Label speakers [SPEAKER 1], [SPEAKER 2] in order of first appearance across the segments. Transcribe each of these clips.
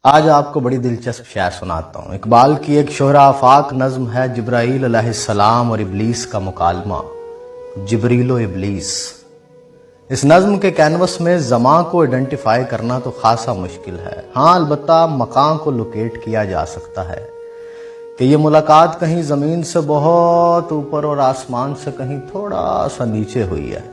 [SPEAKER 1] آج آپ کو بڑی دلچسپ شعر سناتا ہوں۔ اقبال کی ایک شہرہ آفاق نظم ہے جبرائیل علیہ السلام اور ابلیس کا مکالمہ، جبریل و ابلیس۔ اس نظم کے کینوس میں زماں کو ایڈنٹیفائی کرنا تو خاصا مشکل ہے، ہاں البتہ مکان کو لوکیٹ کیا جا سکتا ہے کہ یہ ملاقات کہیں زمین سے بہت اوپر اور آسمان سے کہیں تھوڑا سا نیچے ہوئی ہے۔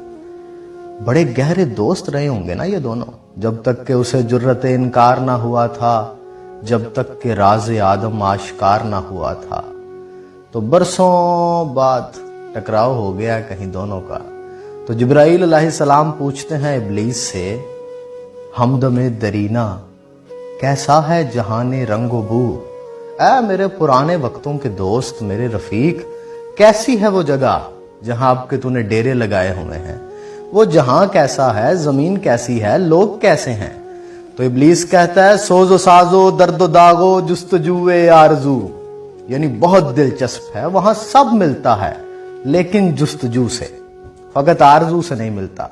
[SPEAKER 1] بڑے گہرے دوست رہے ہوں گے نا یہ دونوں، جب تک کہ اسے جرت انکار نہ ہوا تھا، جب تک کہ راز آدم آشکار نہ ہوا تھا۔ تو برسوں بعد ٹکراؤ ہو گیا کہیں دونوں کا۔ تو جبرائیل علیہ السلام پوچھتے ہیں ابلیس سے، ہمدم درینا کیسا ہے جہان رنگ و بو؟ اے میرے پرانے وقتوں کے دوست، میرے رفیق، کیسی ہے وہ جگہ جہاں اب کے تو نے ڈیرے لگائے ہوئے ہیں؟ وہ جہاں کیسا ہے، زمین کیسی ہے، لوگ کیسے ہیں؟ تو ابلیس کہتا ہے، سوز و سازو درد و داغو جستجوے آرزو، یعنی بہت دلچسپ ہے، وہاں سب ملتا ہے لیکن جستجو سے، فقط آرزو سے نہیں ملتا۔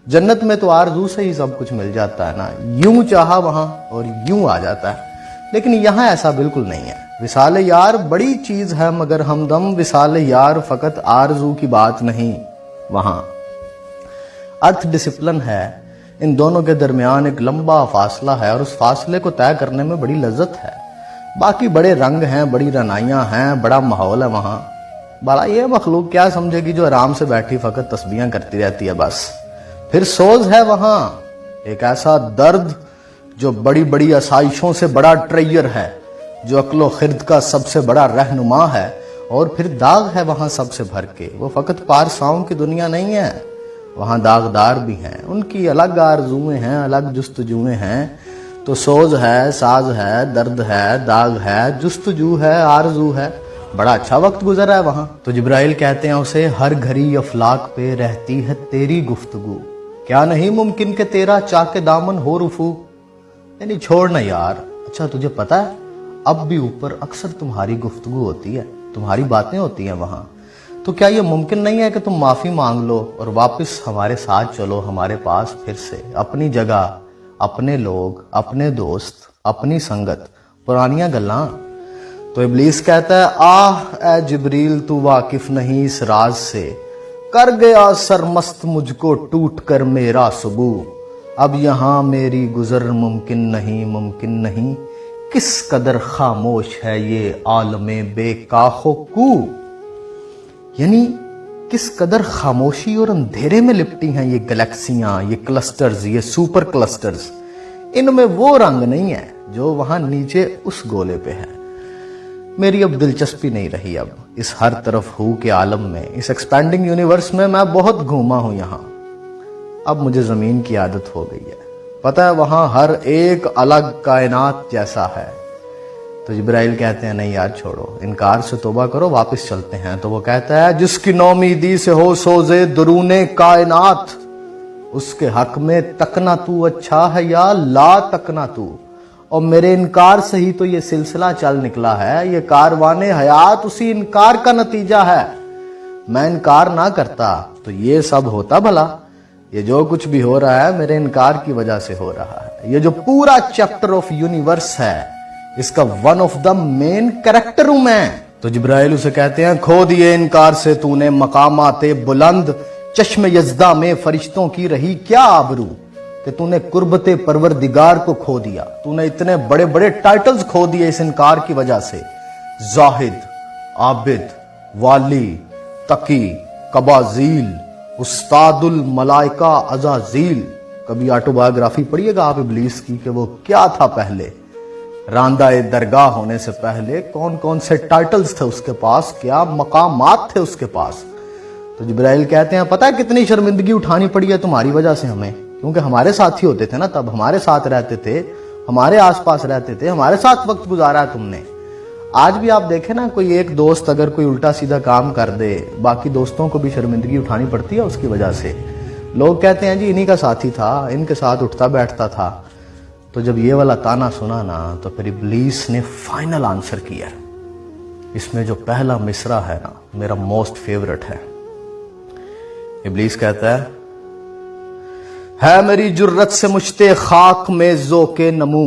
[SPEAKER 1] جنت میں تو آرزو سے ہی سب کچھ مل جاتا ہے نا، یوں چاہا وہاں اور یوں آ جاتا ہے، لیکن یہاں ایسا بالکل نہیں ہے۔ وصال یار بڑی چیز ہے مگر ہمدم وصال یار فقط آرزو کی بات نہیں، وہاں ارتھ ڈسپلن ہے، ان دونوں کے درمیان ایک لمبا فاصلہ ہے اور اس فاصلے کو طے کرنے میں بڑی لذت ہے۔ باقی بڑے رنگ ہیں، بڑی رنائیاں ہیں، بڑا ماحول ہے وہاں۔ بڑا یہ مخلوق کیا سمجھے گی جو آرام سے بیٹھی فقط تسبیحاں کرتی رہتی ہے بس۔ پھر سوز ہے وہاں، ایک ایسا درد جو بڑی بڑی آسائشوں سے بڑا ٹریئر ہے، جو عقل و خرد کا سب سے بڑا رہنما ہے، اور پھر داغ ہے وہاں سب سے بھر کے۔ وہ فقط پارساؤں کی دنیا نہیں ہے، وہاں داغدار بھی ہیں، ان کی الگ آرزویں ہیں، الگ جستجویں ہیں۔ تو سوز ہے، ساز ہے، درد ہے، داغ ہے، جستجو ہے، آرزو ہے، بڑا اچھا وقت گزرا ہے وہاں۔ تو جبرائیل کہتے ہیں اسے، ہر گھڑی افلاک پہ رہتی ہے تیری گفتگو، کیا نہیں ممکن کہ تیرا چاک دامن ہو رفو؟ یعنی چھوڑنا یار، اچھا تجھے پتا ہے اب بھی اوپر اکثر تمہاری گفتگو ہوتی ہے، تمہاری باتیں ہوتی ہیں وہاں، تو کیا یہ ممکن نہیں ہے کہ تم معافی مانگ لو اور واپس ہمارے ساتھ چلو، ہمارے پاس پھر سے، اپنی جگہ، اپنے لوگ، اپنے دوست، اپنی سنگت، پرانیاں گلاں؟ تو ابلیس کہتا ہے، آہ اے جبریل تو واقف نہیں اس راز سے، کر گیا سرمست مجھ کو ٹوٹ کر میرا سبو، اب یہاں میری گزر ممکن نہیں، ممکن نہیں، کس قدر خاموش ہے یہ عالم بے کاخ و کو؟ یعنی کس قدر خاموشی اور اندھیرے میں لپٹی ہیں یہ گلیکسیاں، یہ کلسٹرز، یہ سپر کلسٹرز، ان میں وہ رنگ نہیں ہے جو وہاں نیچے اس گولے پہ ہے۔ میری اب دلچسپی نہیں رہی اب اس ہر طرف ہو کے عالم میں، اس ایکسپینڈنگ یونیورس میں بہت گھوما ہوں یہاں، اب مجھے زمین کی عادت ہو گئی ہے، پتہ ہے وہاں ہر ایک الگ کائنات جیسا ہے۔ تو جبرائیل کہتے ہیں، نہیں یار چھوڑو، انکار سے توبہ کرو، واپس چلتے ہیں۔ تو وہ کہتا ہے، جس کی نومیدی سے ہو سوزے درون کائنات، اس کے حق میں تکنا تو اچھا ہے یا لا تکنا تو، اور میرے انکار سے ہی تو یہ سلسلہ چل نکلا ہے، یہ کاروان حیات اسی انکار کا نتیجہ ہے۔ میں انکار نہ کرتا تو یہ سب ہوتا بھلا، یہ جو کچھ بھی ہو رہا ہے میرے انکار کی وجہ سے ہو رہا ہے۔ یہ جو پورا چیپٹر آف یونیورس ہے، اس کا one of the main character ہوں میں۔ تو جبرائیل اسے کہتے ہیں، کھو دیے انکار سے تو نے مقامات بلند، چشم یزدہ میں فرشتوں کی رہی کیا آبرو، کہ تو نے قربت پروردگار کو کھو دیا، تو نے اتنے بڑے بڑے ٹائٹلز کھو دیے اس انکار کی وجہ سے، زاہد، عابد، والی، تقی، قبازیل، استاد الملائکہ عزازیل۔ کبھی آٹو بایوگرافی پڑھیے گا آپ ابلیس کی کہ وہ کیا تھا پہلے، راندہ درگاہ ہونے سے پہلے کون کون سے ٹائٹلز تھے اس کے پاس، کیا مقامات تھے اس کے پاس۔ تو جبرائیل کہتے ہیں، پتہ ہے کتنی شرمندگی اٹھانی پڑی ہے تمہاری وجہ سے ہمیں، کیونکہ ہمارے ساتھی ہوتے تھے نا، تب ہمارے ساتھ رہتے تھے، ہمارے آس پاس رہتے تھے، ہمارے ساتھ وقت گزارا ہے تم نے۔ آج بھی آپ دیکھیں نا، کوئی ایک دوست اگر کوئی الٹا سیدھا کام کر دے، باقی دوستوں کو بھی شرمندگی اٹھانی پڑتی ہے اس کی وجہ سے۔ لوگ کہتے ہیں جی انہی کا ساتھی تھا، ان کے ساتھ اٹھتا بیٹھتا تھا۔ تو جب یہ والا تانا سنا نا، تو پھر ابلیس نے فائنل آنسر کیا۔ اس میں جو پہلا مصرع ہے نا، میرا موسٹ فیورٹ ہے۔ ابلیس کہتا ہے میری جرت سے مجھتے خاک میں ذوق نمو،